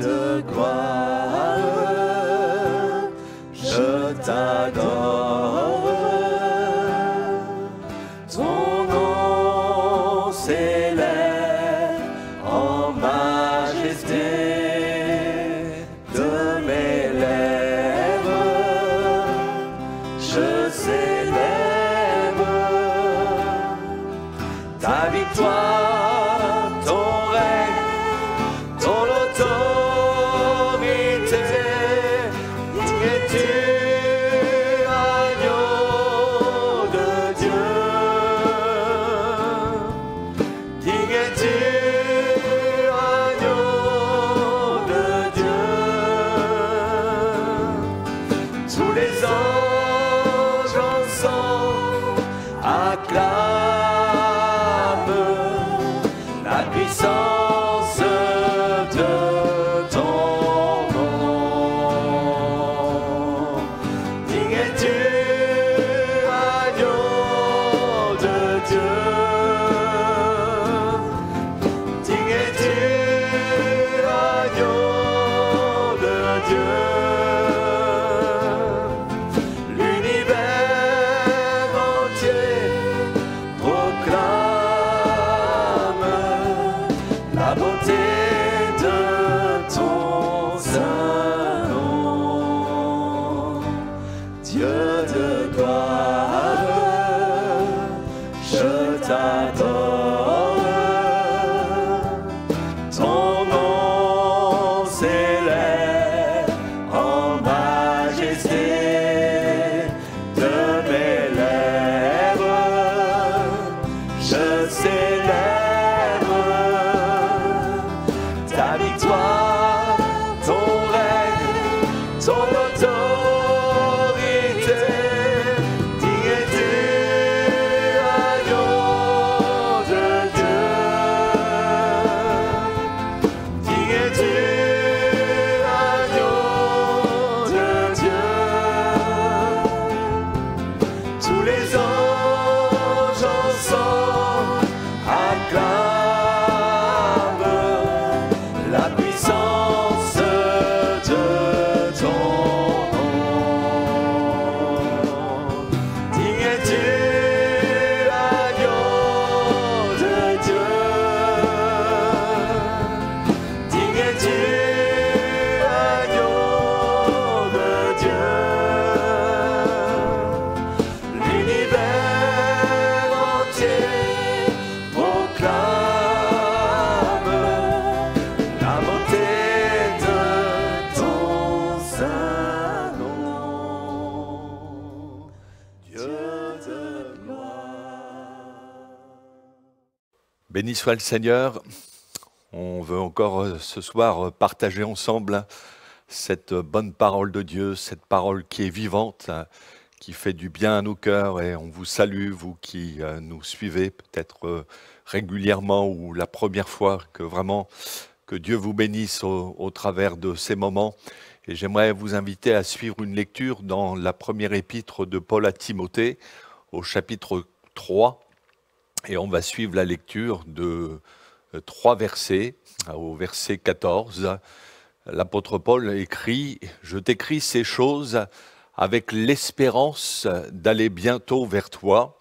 de gloire, je t'adore. Ton nom s'élève en majesté de mes lèvres, je célèbre ta victoire, ton règne, ton autorité. Digne es-tu, agneau de Dieu. Digne es-tu, agneau de Dieu. Tous les anges ensemble acclament la puissance de ton nom. Digne es-tu, agneau de Dieu. Digne es-tu, agneau de Dieu. L'univers entier proclame la beauté de ton saint nom. Dieu de gloire, je t'adore. Ton nom s'élève en majesté de mes lèvres, je célèbre ta victoire, ton règne, ton autorité. Digne es-tu, agneau de Dieu. Digne es-tu, agneau de Dieu. Tous les anges ensemble acclament la puissance de ton nom. Digne es-tu, agneau de Dieu. Digne es-tu, agneau de Dieu. L'univers entier proclame la beauté de ton saint nom. Dieu de gloire. Béni soit le Seigneur. On veut encore ce soir partager ensemble cette bonne parole de Dieu, cette parole qui est vivante, qui fait du bien à nos cœurs. Et on vous salue, vous qui nous suivez peut-être régulièrement ou la première fois, que vraiment que Dieu vous bénisse au travers de ces moments. Et j'aimerais vous inviter à suivre une lecture dans la première épître de Paul à Timothée, au chapitre 3. Et on va suivre la lecture de 3 versets, au verset 14. L'apôtre Paul écrit « Je t'écris ces choses avec l'espérance d'aller bientôt vers toi,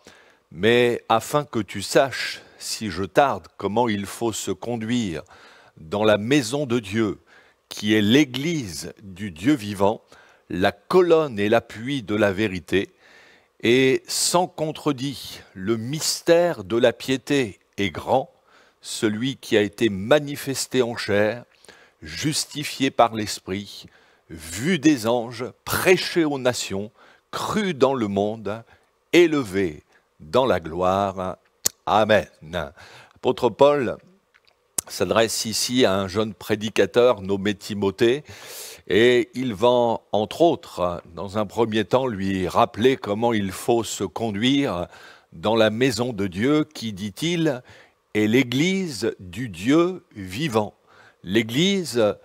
mais afin que tu saches, si je tarde, comment il faut se conduire dans la maison de Dieu, qui est l'église du Dieu vivant, la colonne et l'appui de la vérité, et sans contredit, le mystère de la piété est grand, celui qui a été manifesté en chair, justifié par l'Esprit, vu des anges, prêché aux nations, cru dans le monde, élevé dans la gloire. Amen. Apôtre Paul s'adresse ici à un jeune prédicateur nommé Timothée, et il va, entre autres, dans un premier temps, lui rappeler comment il faut se conduire dans la maison de Dieu qui, dit-il, est l'église du Dieu vivant. L'église,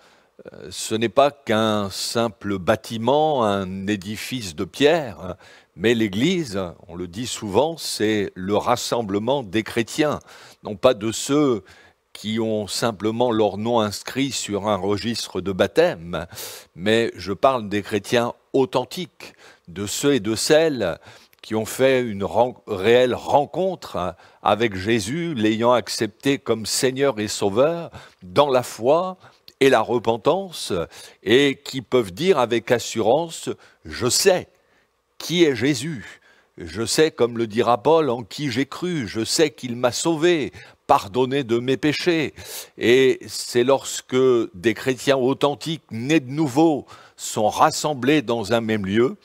ce n'est pas qu'un simple bâtiment, un édifice de pierre, mais l'église, on le dit souvent, c'est le rassemblement des chrétiens, non pas de ceux qui ont simplement leur nom inscrit sur un registre de baptême, mais je parle des chrétiens authentiques, de ceux et de celles qui ont fait une réelle rencontre avec Jésus, l'ayant accepté comme Seigneur et Sauveur dans la foi et la repentance, et qui peuvent dire avec assurance, je sais qui est Jésus. Je sais, comme le dira Paul, en qui j'ai cru. Je sais qu'il m'a sauvé, pardonné de mes péchés. Et c'est lorsque des chrétiens authentiques, nés de nouveau, sont rassemblés dans un même lieu,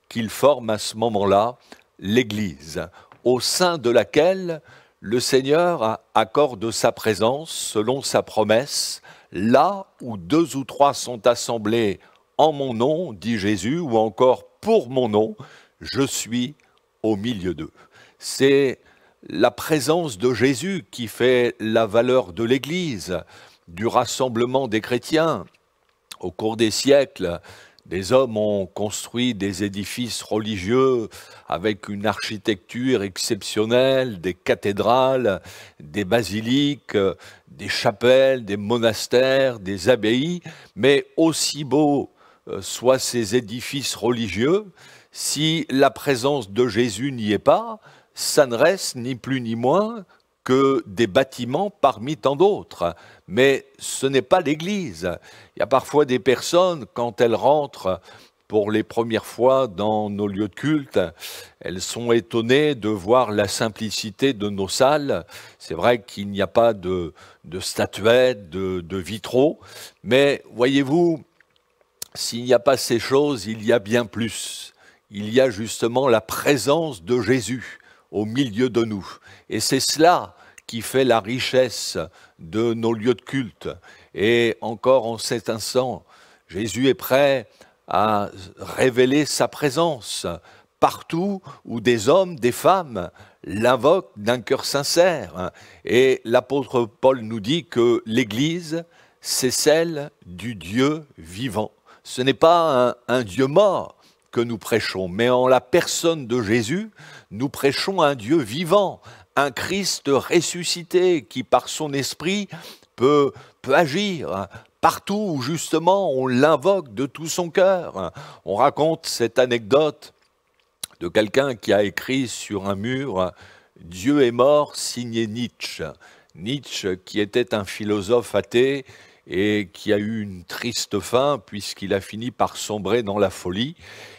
qu'ils forment à ce moment-là l'Église, au sein de laquelle le Seigneur accorde sa présence selon sa promesse, là où 2 ou 3 sont assemblés en mon nom, dit Jésus, ou encore pour mon nom, je suis au milieu d'eux. C'est la présence de Jésus qui fait la valeur de l'Église, du rassemblement des chrétiens. Au cours des siècles, des hommes ont construit des édifices religieux avec une architecture exceptionnelle, des cathédrales, des basiliques, des chapelles, des monastères, des abbayes, mais aussi beaux soient ces édifices religieux, si la présence de Jésus n'y est pas, ça ne reste ni plus ni moins que des bâtiments parmi tant d'autres. Mais ce n'est pas l'Église. Il y a parfois des personnes, quand elles rentrent pour les premières fois dans nos lieux de culte, elles sont étonnées de voir la simplicité de nos salles. C'est vrai qu'il n'y a pas de statuettes, de vitraux, mais voyez-vous, s'il n'y a pas ces choses, il y a bien plus. Il y a justement la présence de Jésus au milieu de nous. Et c'est cela qui fait la richesse de nos lieux de culte. Et encore en cet instant, Jésus est prêt à révéler sa présence partout où des hommes, des femmes l'invoquent d'un cœur sincère. Et l'apôtre Paul nous dit que l'Église, c'est celle du Dieu vivant. Ce n'est pas un Dieu mort que nous prêchons, mais en la personne de Jésus, nous prêchons un Dieu vivant, un Christ ressuscité qui, par son esprit, peut agir partout où justement on l'invoque de tout son cœur. On raconte cette anecdote de quelqu'un qui a écrit sur un mur « Dieu est mort, signé Nietzsche ». Nietzsche, qui était un philosophe athée, et qui a eu une triste fin puisqu'il a fini par sombrer dans la folie.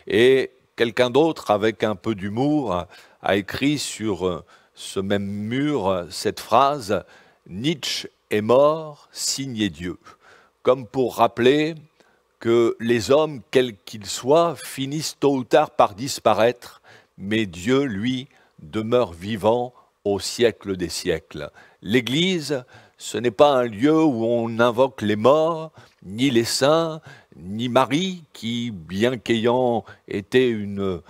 Et quelqu'un d'autre, avec un peu d'humour, a écrit sur ce même mur cette phrase « Nietzsche est mort, signé Dieu », comme pour rappeler que les hommes, quels qu'ils soient, finissent tôt ou tard par disparaître, mais Dieu, lui, demeure vivant au siècle des siècles. L'Église, ce n'est pas un lieu où on invoque les morts, ni les saints, ni Marie, qui, bien qu'ayant été une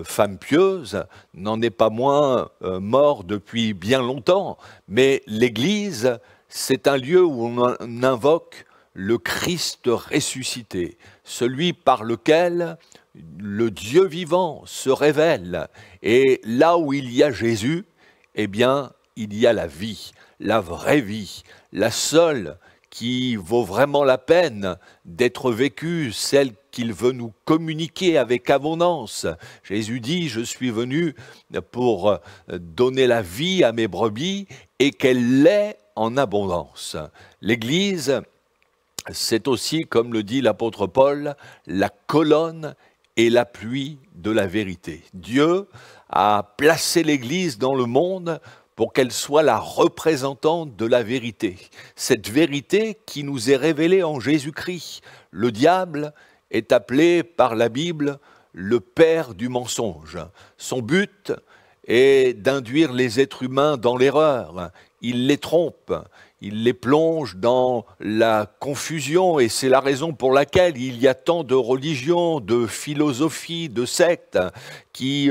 femme pieuse, n'en est pas moins mort depuis bien longtemps. Mais l'Église, c'est un lieu où on invoque le Christ ressuscité, celui par lequel le Dieu vivant se révèle. Et là où il y a Jésus, eh bien, il y a la vie, la vraie vie, la seule qui vaut vraiment la peine d'être vécue, celle qu'il veut nous communiquer avec abondance. Jésus dit, je suis venu pour donner la vie à mes brebis et qu'elle l'ait en abondance. L'Église, c'est aussi, comme le dit l'apôtre Paul, la colonne et l'appui de la vérité. Dieu a placé l'Église dans le monde pour qu'elle soit la représentante de la vérité. Cette vérité qui nous est révélée en Jésus-Christ. Le diable est appelé par la Bible le père du mensonge. Son but est d'induire les êtres humains dans l'erreur. Il les trompe, il les plonge dans la confusion et c'est la raison pour laquelle il y a tant de religions, de philosophies, de sectes qui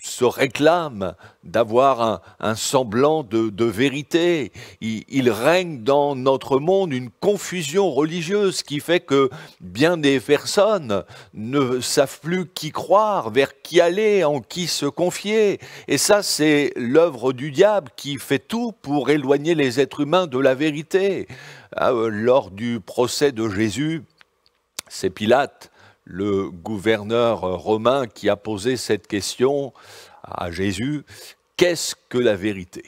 se réclament d'avoir un semblant de vérité. Il règne dans notre monde une confusion religieuse qui fait que bien des personnes ne savent plus qui croire, vers qui aller, en qui se confier. Et ça, c'est l'œuvre du diable qui fait tout pour éloigner les êtres humains de la vérité. Lors du procès de Jésus, c'est Pilate, le gouverneur romain, qui a posé cette question à Jésus: qu'est-ce que la vérité?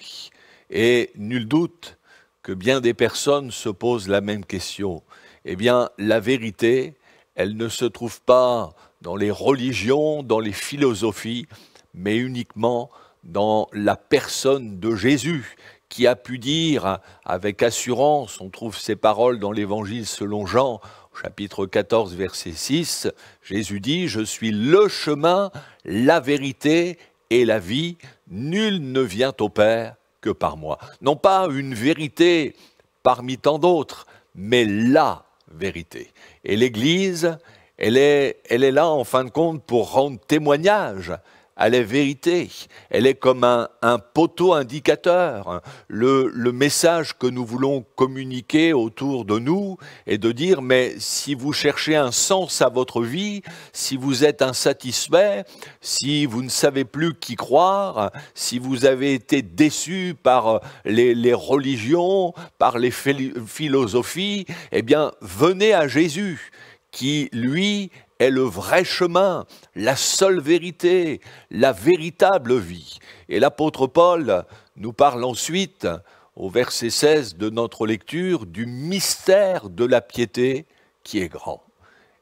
Et nul doute que bien des personnes se posent la même question. Eh bien, la vérité, elle ne se trouve pas dans les religions, dans les philosophies, mais uniquement dans la personne de Jésus, qui a pu dire avec assurance, on trouve ces paroles dans l'Évangile selon Jean, chapitre 14, verset 6, Jésus dit: « Je suis le chemin, la vérité et la vie, nul ne vient au Père que par moi. » Non pas une vérité parmi tant d'autres, mais la vérité. Et l'Église, elle est là en fin de compte pour rendre témoignage à la vérité. Elle est comme un poteau indicateur. Le message que nous voulons communiquer autour de nous est de dire: mais si vous cherchez un sens à votre vie, si vous êtes insatisfait, si vous ne savez plus qui croire, si vous avez été déçu par les religions, par les philosophies, eh bien, venez à Jésus, qui, lui, est le vrai chemin, la seule vérité, la véritable vie. Et l'apôtre Paul nous parle ensuite, au verset 16 de notre lecture, du mystère de la piété qui est grand.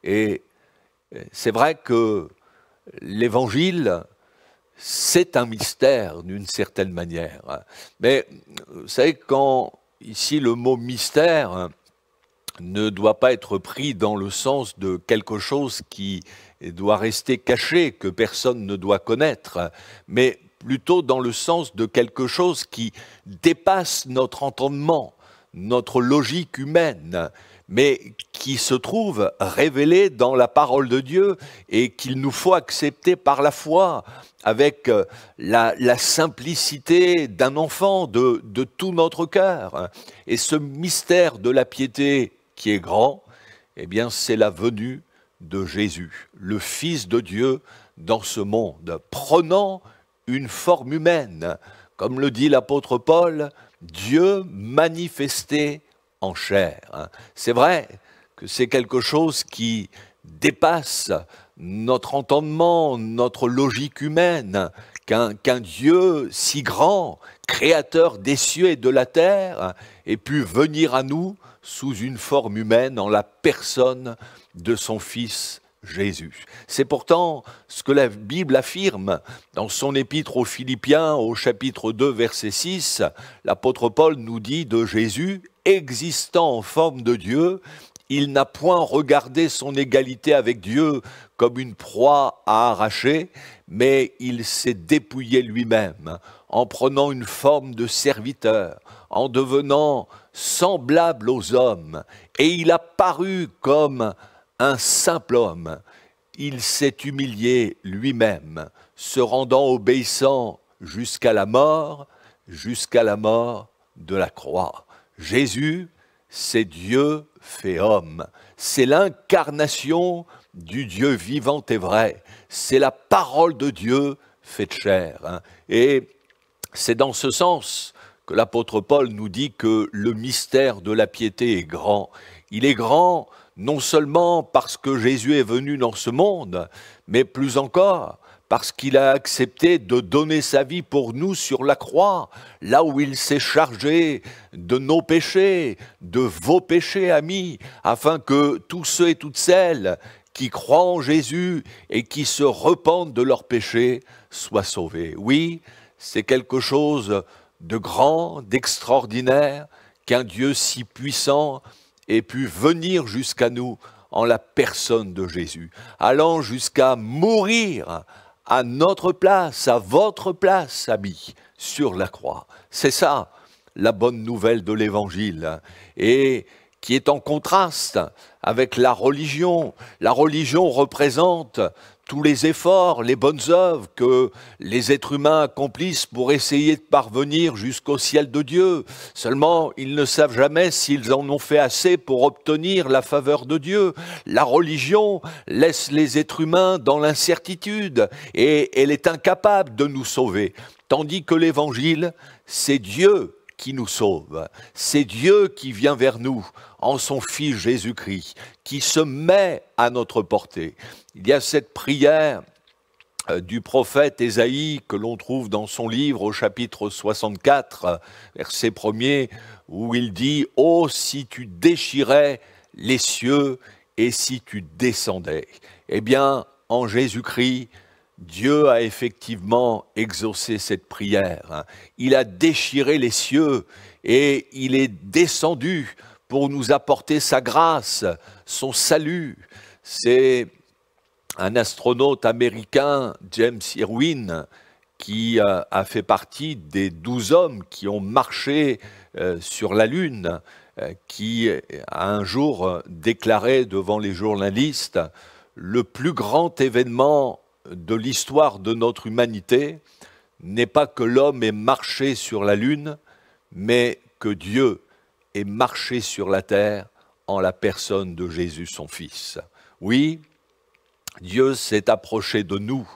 Et c'est vrai que l'Évangile, c'est un mystère d'une certaine manière. Mais vous savez, quand ici le mot mystère ne doit pas être pris dans le sens de quelque chose qui doit rester caché, que personne ne doit connaître, mais plutôt dans le sens de quelque chose qui dépasse notre entendement, notre logique humaine, mais qui se trouve révélé dans la parole de Dieu et qu'il nous faut accepter par la foi, avec la simplicité d'un enfant, de tout notre cœur. Et ce mystère de la piété qui est grand, eh bien, c'est la venue de Jésus, le Fils de Dieu dans ce monde, prenant une forme humaine. Comme le dit l'apôtre Paul, Dieu manifesté en chair. C'est vrai que c'est quelque chose qui dépasse notre entendement, notre logique humaine, qu'un Dieu si grand, créateur des cieux et de la terre, ait pu venir à nous sous une forme humaine en la personne de son Fils Jésus. C'est pourtant ce que la Bible affirme dans son épître aux Philippiens au chapitre 2 verset 6. L'apôtre Paul nous dit de Jésus: existant en forme de Dieu, il n'a point regardé son égalité avec Dieu comme une proie à arracher, mais il s'est dépouillé lui-même en prenant une forme de serviteur, en devenant semblable aux hommes, et il a paru comme un simple homme. Il s'est humilié lui-même, se rendant obéissant jusqu'à la mort de la croix. Jésus, c'est Dieu fait homme. C'est l'incarnation du Dieu vivant et vrai. C'est la parole de Dieu faite chair. Et c'est dans ce sens que l'apôtre Paul nous dit que le mystère de la piété est grand. Il est grand non seulement parce que Jésus est venu dans ce monde, mais plus encore parce qu'il a accepté de donner sa vie pour nous sur la croix, là où il s'est chargé de nos péchés, de vos péchés, amis, afin que tous ceux et toutes celles qui croient en Jésus et qui se repentent de leurs péchés soient sauvés. Oui, c'est quelque chose de grand, d'extraordinaire, qu'un Dieu si puissant ait pu venir jusqu'à nous en la personne de Jésus, allant jusqu'à mourir à notre place, à votre place, amis, sur la croix. C'est ça, la bonne nouvelle de l'Évangile, et qui est en contraste avec la religion. La religion représente tous les efforts, les bonnes œuvres que les êtres humains accomplissent pour essayer de parvenir jusqu'au ciel de Dieu. Seulement, ils ne savent jamais s'ils en ont fait assez pour obtenir la faveur de Dieu. La religion laisse les êtres humains dans l'incertitude et elle est incapable de nous sauver. Tandis que l'Évangile, c'est Dieu qui nous sauve. C'est Dieu qui vient vers nous en son Fils Jésus-Christ, qui se met à notre portée. Il y a cette prière du prophète Ésaïe que l'on trouve dans son livre au chapitre 64, verset 1er, où il dit « Oh, si tu déchirais les cieux et si tu descendais ». Eh bien, en Jésus-Christ, Dieu a effectivement exaucé cette prière. Il a déchiré les cieux et il est descendu pour nous apporter sa grâce, son salut. C'est un astronaute américain, James Irwin, qui a fait partie des 12 hommes qui ont marché sur la Lune, qui a un jour déclaré devant les journalistes « Le plus grand événement de l'histoire de notre humanité n'est pas que l'homme ait marché sur la Lune, mais que Dieu ait marché sur la terre en la personne de Jésus, son Fils. » Oui, Dieu s'est approché de nous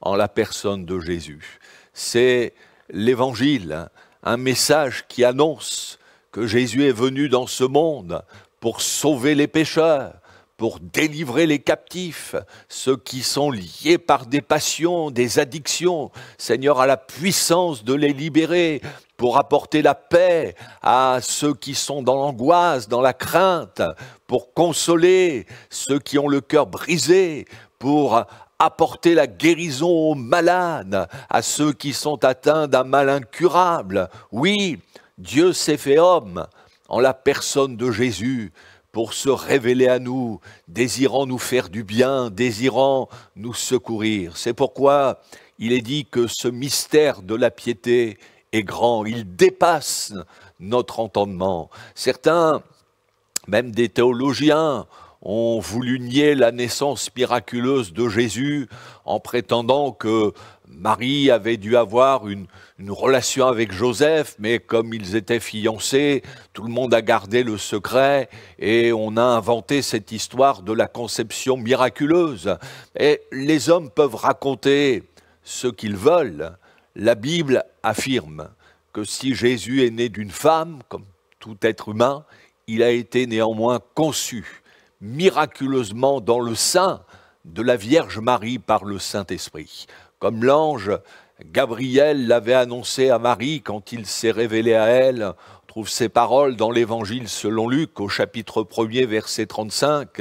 en la personne de Jésus. C'est l'Évangile, un message qui annonce que Jésus est venu dans ce monde pour sauver les pécheurs, pour délivrer les captifs, ceux qui sont liés par des passions, des addictions. Seigneur a la puissance de les libérer, pour apporter la paix à ceux qui sont dans l'angoisse, dans la crainte, pour consoler ceux qui ont le cœur brisé, pour apporter la guérison aux malades, à ceux qui sont atteints d'un mal incurable. Oui, Dieu s'est fait homme en la personne de Jésus, pour se révéler à nous, désirant nous faire du bien, désirant nous secourir. C'est pourquoi il est dit que ce mystère de la piété est grand, il dépasse notre entendement. Certains, même des théologiens, ont voulu nier la naissance miraculeuse de Jésus en prétendant que Marie avait dû avoir une relation avec Joseph, mais comme ils étaient fiancés, tout le monde a gardé le secret et on a inventé cette histoire de la conception miraculeuse. Et les hommes peuvent raconter ce qu'ils veulent. La Bible affirme que si Jésus est né d'une femme, comme tout être humain, il a été néanmoins conçu miraculeusement dans le sein de la Vierge Marie par le Saint-Esprit. Comme l'ange Gabriel l'avait annoncé à Marie quand il s'est révélé à elle, on trouve ces paroles dans l'Évangile selon Luc au chapitre 1er verset 35.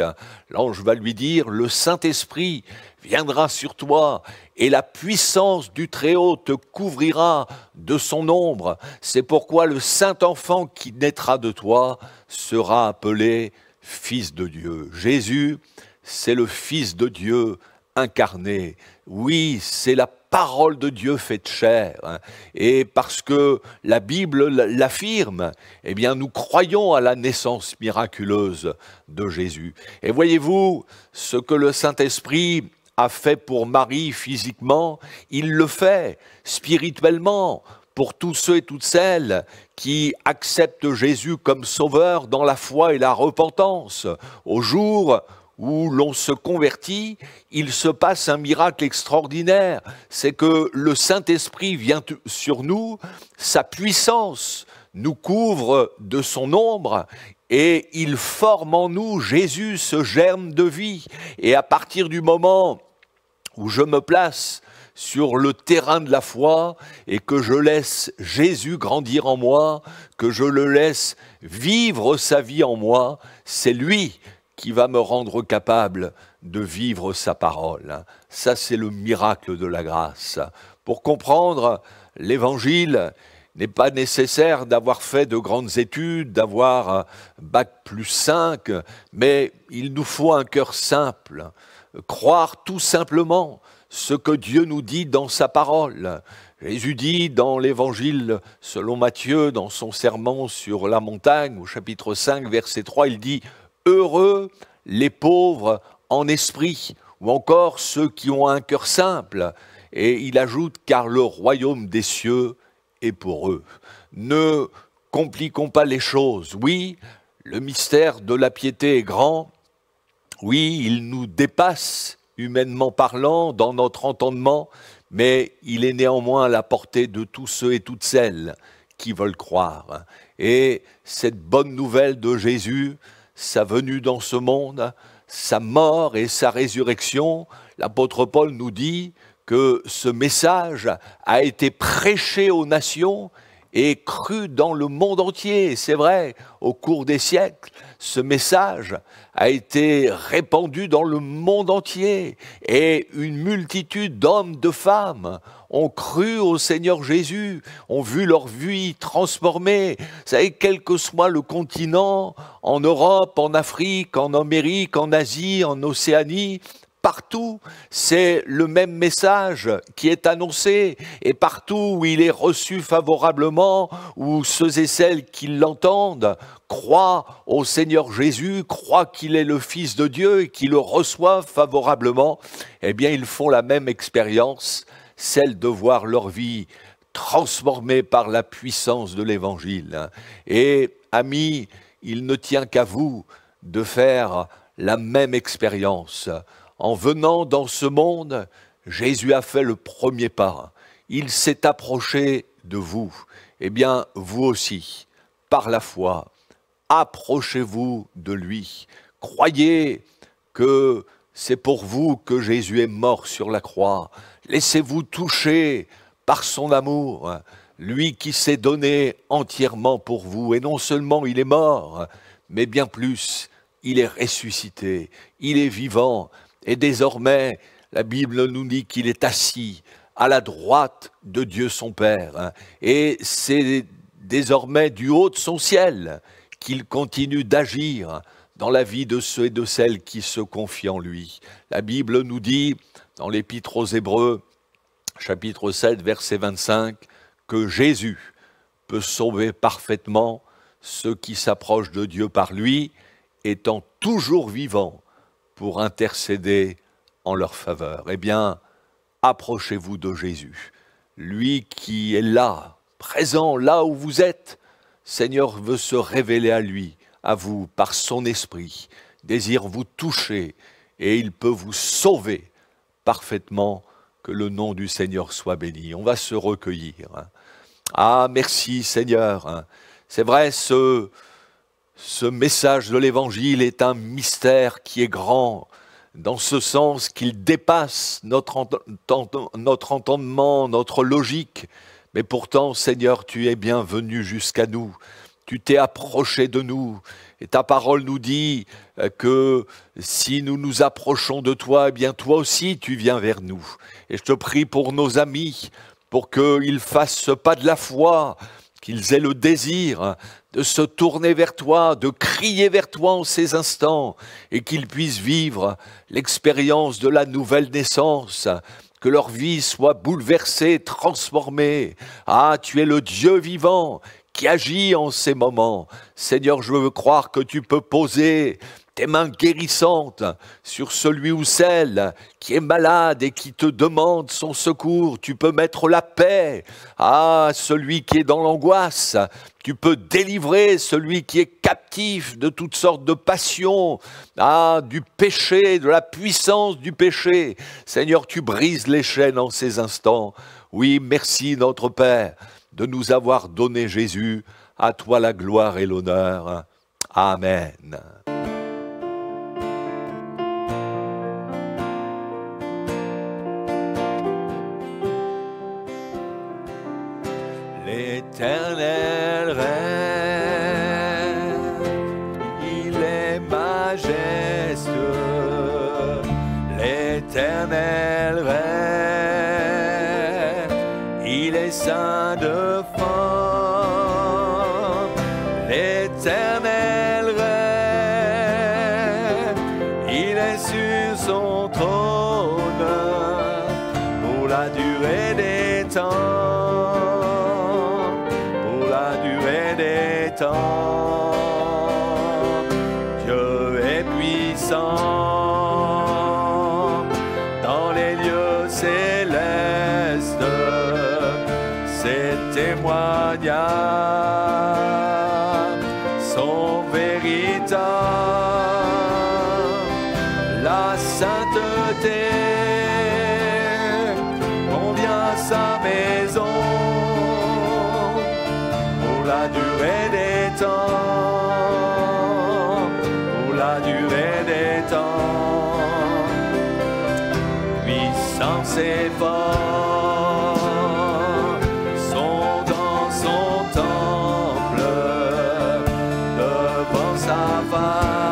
L'ange va lui dire « Le Saint-Esprit viendra sur toi et la puissance du Très-Haut te couvrira de son ombre. C'est pourquoi le Saint-Enfant qui naîtra de toi sera appelé Fils de Dieu. » Jésus, c'est le Fils de Dieu incarné. Oui, c'est la parole de Dieu faite chair. Et parce que la Bible l'affirme, eh bien nous croyons à la naissance miraculeuse de Jésus. Et voyez-vous, ce que le Saint-Esprit a fait pour Marie physiquement, il le fait spirituellement pour tous ceux et toutes celles qui acceptent Jésus comme sauveur dans la foi et la repentance. Au jour où l'on se convertit, il se passe un miracle extraordinaire. C'est que le Saint-Esprit vient sur nous, sa puissance nous couvre de son ombre et il forme en nous, Jésus, ce germe de vie. Et à partir du moment où je me place sur le terrain de la foi et que je laisse Jésus grandir en moi, que je le laisse vivre sa vie en moi, c'est lui qui va me rendre capable de vivre sa parole. Ça, c'est le miracle de la grâce. Pour comprendre l'Évangile, n'est pas nécessaire d'avoir fait de grandes études, d'avoir Bac+5, mais il nous faut un cœur simple, croire tout simplement ce que Dieu nous dit dans sa parole. Jésus dit dans l'Évangile selon Matthieu, dans son sermon sur la montagne, au chapitre 5, verset 3, il dit « Heureux les pauvres en esprit ». ou encore ceux qui ont un cœur simple. Et il ajoute, car le royaume des cieux est pour eux. Ne compliquons pas les choses. Oui, le mystère de la piété est grand. Oui, il nous dépasse, humainement parlant, dans notre entendement, mais il est néanmoins à la portée de tous ceux et toutes celles qui veulent croire. Et cette bonne nouvelle de Jésus, sa venue dans ce monde, sa mort et sa résurrection, l'apôtre Paul nous dit que ce message a été prêché aux nations et cru dans le monde entier. C'est vrai, au cours des siècles, ce message a été répandu dans le monde entier et une multitude d'hommes, de femmes ont cru au Seigneur Jésus, ont vu leur vie transformée. Vous savez, quel que soit le continent, en Europe, en Afrique, en Amérique, en Asie, en Océanie, partout, c'est le même message qui est annoncé et partout où il est reçu favorablement, où ceux et celles qui l'entendent croient au Seigneur Jésus, croient qu'il est le Fils de Dieu et qui le reçoivent favorablement, eh bien ils font la même expérience, celle de voir leur vie transformée par la puissance de l'Évangile. Et amis, il ne tient qu'à vous de faire la même expérience. En venant dans ce monde, Jésus a fait le premier pas. Il s'est approché de vous. Eh bien, vous aussi, par la foi, approchez-vous de lui. Croyez que c'est pour vous que Jésus est mort sur la croix. Laissez-vous toucher par son amour, lui qui s'est donné entièrement pour vous. Et non seulement il est mort, mais bien plus, il est ressuscité, il est vivant. Et désormais, la Bible nous dit qu'il est assis à la droite de Dieu son Père. Et c'est désormais du haut de son ciel qu'il continue d'agir dans la vie de ceux et de celles qui se confient en lui. La Bible nous dit, dans l'Épître aux Hébreux, chapitre 7, verset 25, que Jésus peut sauver parfaitement ceux qui s'approchent de Dieu par lui, étant toujours vivant pour intercéder en leur faveur. Eh bien, approchez-vous de Jésus, lui qui est là, présent, là où vous êtes. Seigneur veut se révéler à lui, à vous, par son esprit, désire vous toucher, et il peut vous sauver parfaitement. Que le nom du Seigneur soit béni. On va se recueillir. Ah, merci Seigneur. C'est vrai, ce message de l'Évangile est un mystère qui est grand, dans ce sens qu'il dépasse notre entendement, notre logique. Mais pourtant, Seigneur, tu es bien venu jusqu'à nous. Tu t'es approché de nous. Et ta parole nous dit que si nous nous approchons de toi, eh bien toi aussi tu viens vers nous. Et je te prie pour nos amis, pour qu'ils fassent ce pas de la foi, qu'ils aient le désir de se tourner vers toi, de crier vers toi en ces instants, et qu'ils puissent vivre l'expérience de la nouvelle naissance, que leur vie soit bouleversée, transformée. Ah, tu es le Dieu vivant qui agit en ces moments. Seigneur, je veux croire que tu peux poser tes mains guérissantes sur celui ou celle qui est malade et qui te demande son secours. Tu peux mettre la paix à celui qui est dans l'angoisse. Tu peux délivrer celui qui est captif de toutes sortes de passions, du péché, de la puissance du péché. Seigneur, tu brises les chaînes en ces instants. Oui, merci notre Père de nous avoir donné Jésus. À toi la gloire et l'honneur. Amen. L'Éternel règne, il est majestueux. L'Éternel règne, il est saint de forme. L'Éternel règne, il est sur son trône pour la durée des temps. Dieu est puissant, véritable, la sainteté convient à sa maison pour la durée des temps, pour la durée des temps. Puissance et force sont dans son temple, devant sa face.